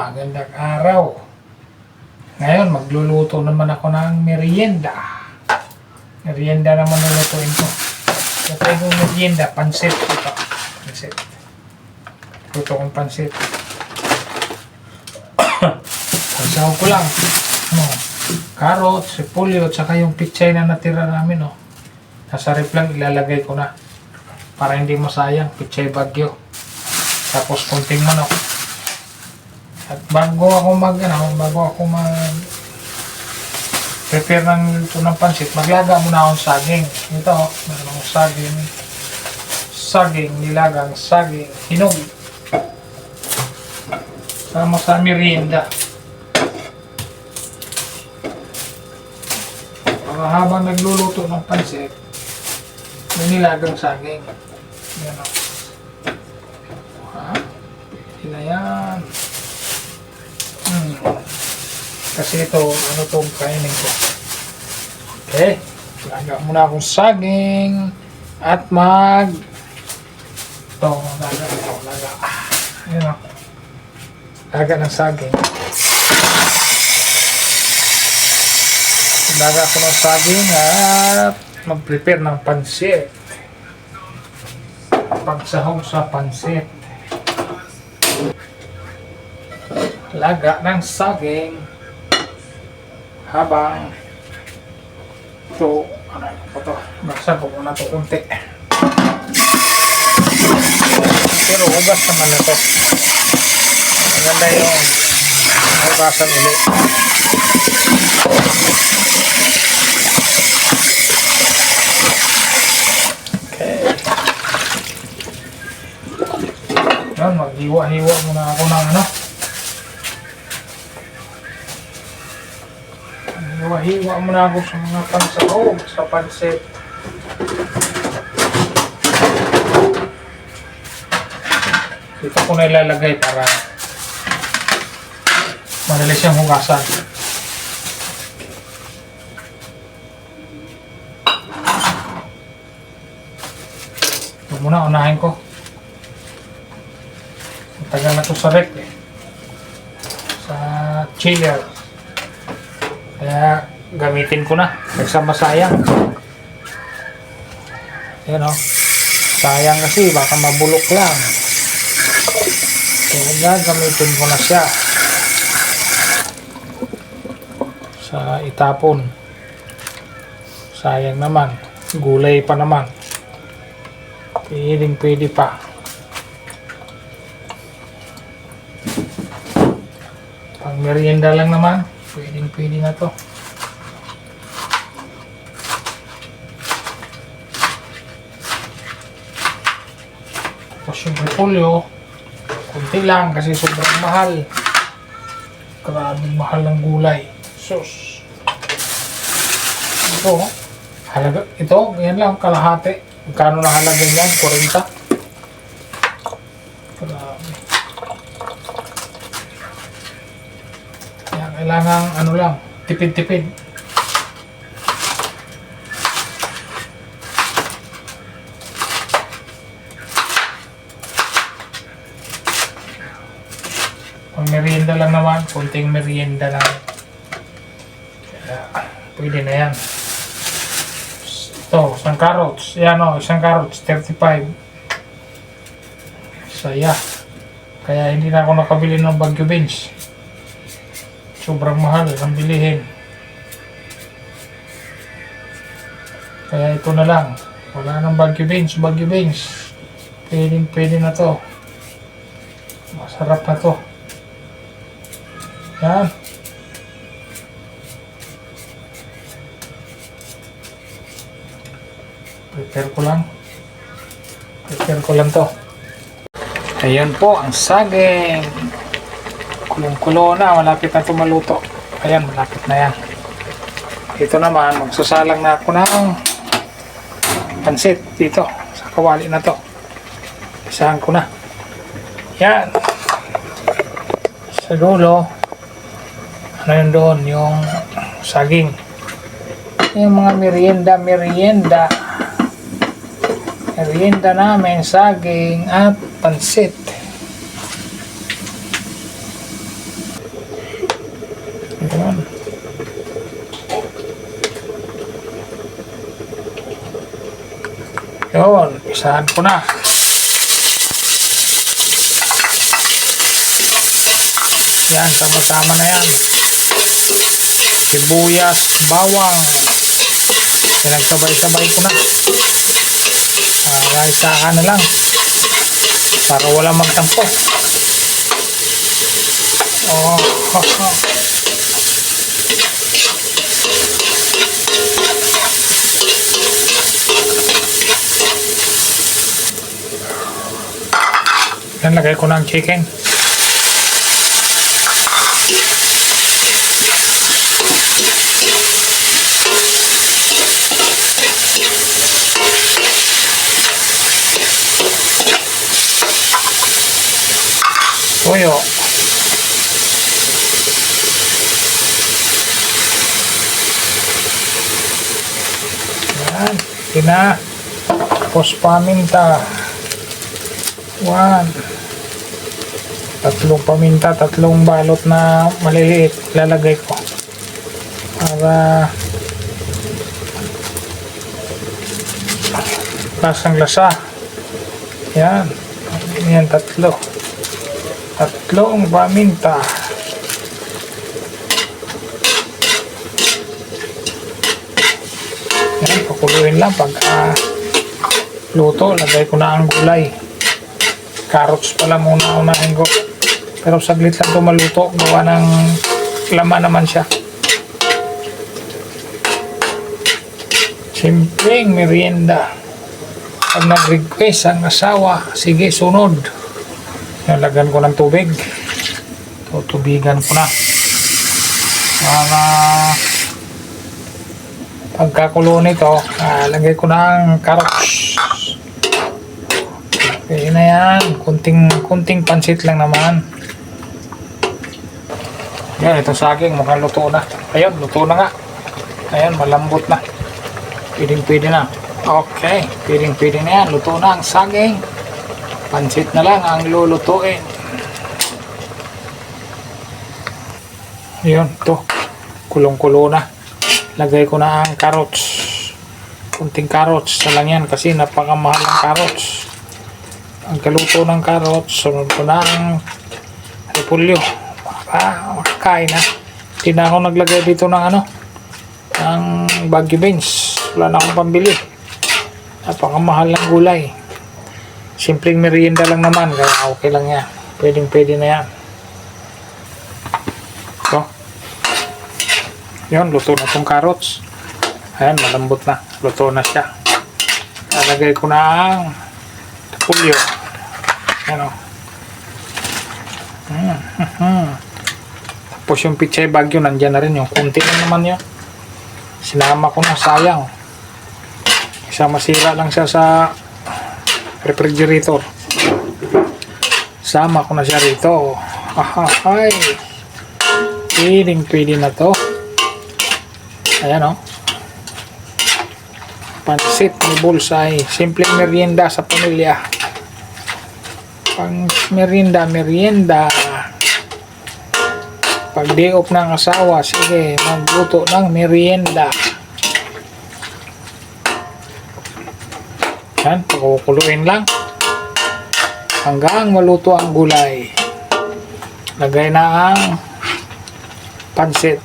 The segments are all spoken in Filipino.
magandang araw. Ngayon, magluluto naman ako ng merienda. Merienda naman lulutuin ko. Ito yung merienda, pansit. Ito, pansit. Luto kong pansit. Pansaw ko lang. Carrots, repolyo, at saka yung pichay na natira namin. Nasa rep lang, ilalagay ko na. Para hindi masayang, pichay bagyo. Tapos konting manok. At bago ako prepare ng luto ng pansit, maglaga muna akong saging. Ito, meron akong saging. Saging, nilagang saging, hinog. Sama sa merienda. Habang nagluluto ng pansit, may nilagang saging. Yan o. Hindi na yan. Kasi ito, ano itong kainin ko. Okay. Laga muna akong saging. At ito, laga. Ayan o. Laga ng saging. Laga ko ng saging at mag-prepare ng pansit. Pagsahog sa pansit. Laga ng saging habang ito, baksan ko muna ito kunti, pero hugas naman ito. Maganda yung hugasan ulit. Okay, yan, maghiwa-hiwa muna ako ng hiwa muna ako sa mga pansahog sa pansit. Dito ko na ilalagay para madali siyang hugasan. Ito muna, unahin ko. Matagal na ito sa rep sa chiller. Kaya gamitin ko na. Nagsama sayang. Yan o. Sayang kasi baka mabulok lang. Kaya gamitin ko na siya. Sa itapon. Sayang naman. Gulay pa naman. Pwede pa. Pang merienda lang naman. Pwede na to. Tapos yung repolyo, kunti lang kasi sobrang mahal. Grabing mahal ng gulay. Sus. Ito, yan lang, kalahati. Magkano na halaga yan? 40? Grabe. Kailangan lang, tipid-tipid. Pang merienda lang naman, konting merienda lang. Kaya, pwede na yan. Ito, isang carrots. Yan o, isang carrots, 35. Saya. Kaya hindi na ako nakabili ng Baguio beans. Sobrang mahal ang bilihin. Kaya ito na lang. Wala nang Baguio beans. Pwede na to. Masarap na to. Yan. Prepare ko lang to. Ayan po ang saging. Kulong-kulo na, malapit na ito maluto. Ayan, malapit na yan. Ito naman, magsasalang na ako ng pansit dito sa kawali na to. Isahan ko na. Yan. Sa dulo, ano yun doon? Yung saging. Yung mga merienda namin, saging at pansit. Yun, isahan ko na. Yan, sama-sama na yan. Sibuyas, bawang. Pinagsabay-sabay ko na. Isahan na lang. Para wala magtampo. Oh. Yan, lagay ko ng chicken. Toyo. Yan, na. Tapos paminta. 1. Tatlong paminta, tatlong balot na maliliit lalagay ko para lasang lasa. Yan, yan, tatlong paminta. Yan, pakuluin lang. Pag luto, lagay ko na ang gulay. Carrots pala muna unahin ko. Pero saglit lang ito maluto. Gawa ng laman naman siya. Simpleng merienda. Pag nag-request ang asawa, sige, sunod. Nalagyan ko ng tubig. Tutubigan ko na. Para pagkakulo nito, lagay ko ng carrots. Okay na yan. Kunting pansit lang naman. Yan, itong saging mukhang luto na. Ayun, luto na nga. Ayun, malambot na. Pwede na. Okay, pwede na yan. Luto na ang saging. Pansit na lang ang lulutuin. Ayun, ito. Kulong-kulo na. Lagay ko na ang carrots. Kunting carrots na lang yan kasi napakamahal ng carrots. Ang kaluto ng carrots, sunod ko na ang repolyo para makakain na. Hindi na ako naglagay dito ng ng baggy beans. Wala na akong pambili. Napakamahal ng gulay. Simpleng merienda lang naman, kaya okay lang yan. Pwede na yan. So, yun, luto na itong carrots. Ayan, malambot na. Luto na siya. Nalagay ko na ang repolyo. Ano? Tapos yung pichay bagyo nandyan na rin, yung kunti na naman yun. Sinama ko na, sayang. Isa masira lang siya sa refrigerator. Sama ko na siya rito. Ay, pwede na to. Ayan, pansit ni Bullseye. Simpleng merienda sa pamilya. Pang merienda. Pag day off ng asawa, sige, magluto ng merienda. Yan, pakukuluin lang hanggang maluto ang gulay. Lagay na ang pansit.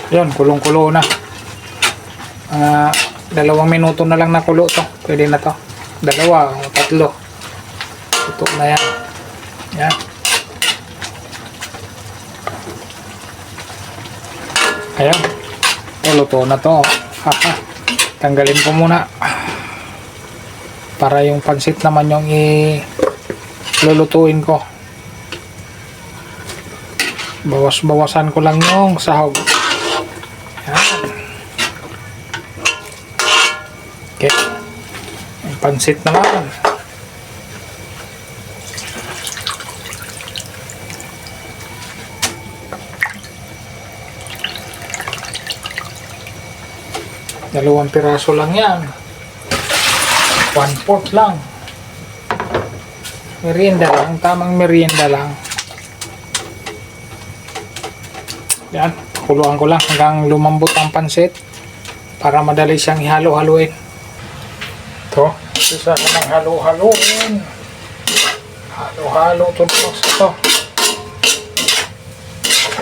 Yun, kulong-kulo na. 2 minuto na lang nakulo to. Pwede na to. 2 o 3. Luto na yan. Yan. Ayan. Luto na to. Tanggalin ko muna. Para yung pansit naman yung lulutuin ko. Bawas-bawasan ko lang yung sahog. Yan. Okay. Yung pansit naman. Dalawang piraso lang yan. 1/4 lang. Merienda lang. Tamang merienda lang. Yan. Kuluan ko lang hanggang lumambot ang pansit. para madali siyang ihalo-haloin. Ito, isa ko ng halo-haloin. Halo-halo ito ito.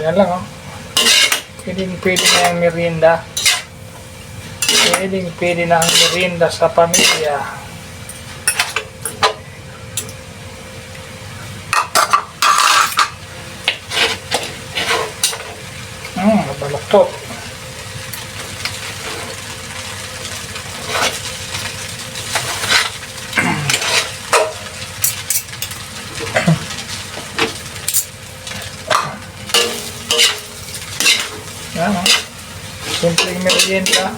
Yan lang oh. Pwede na yung merienda. Pwede na ang merienda sa pamilya. Mabaloktot. Yan o. Simpleng merienda.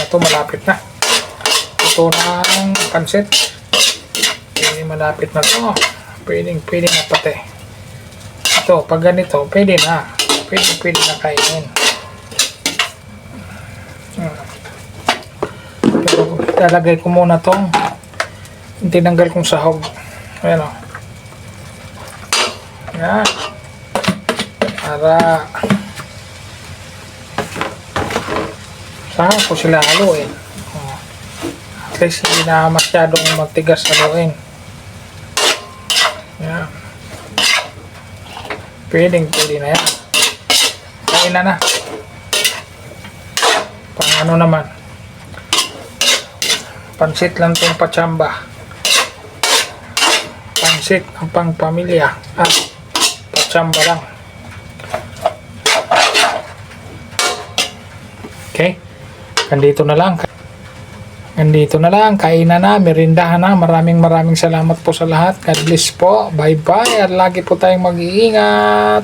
Ito malapit na. Ito ng pansit. Malapit na to. Pwede na pati. Ito, pag ganito, pwede na. Pwede na kainin. Pero lalagay ko muna tong tinanggal kong sahog. Ayan o. Yan. Para saan ko sila haluin. At least hindi na masyadong matigas haluin. Yan. Pwede na yan. Kain na. Pang ano naman. Pansit lang itong pachamba. Pansit ang pang pamilya. At pachamba lang. Okay. Andito na lang. Kainan na, merindahan na. Maraming salamat po sa lahat. God bless po. Bye-bye. At lagi po tayong mag-iingat.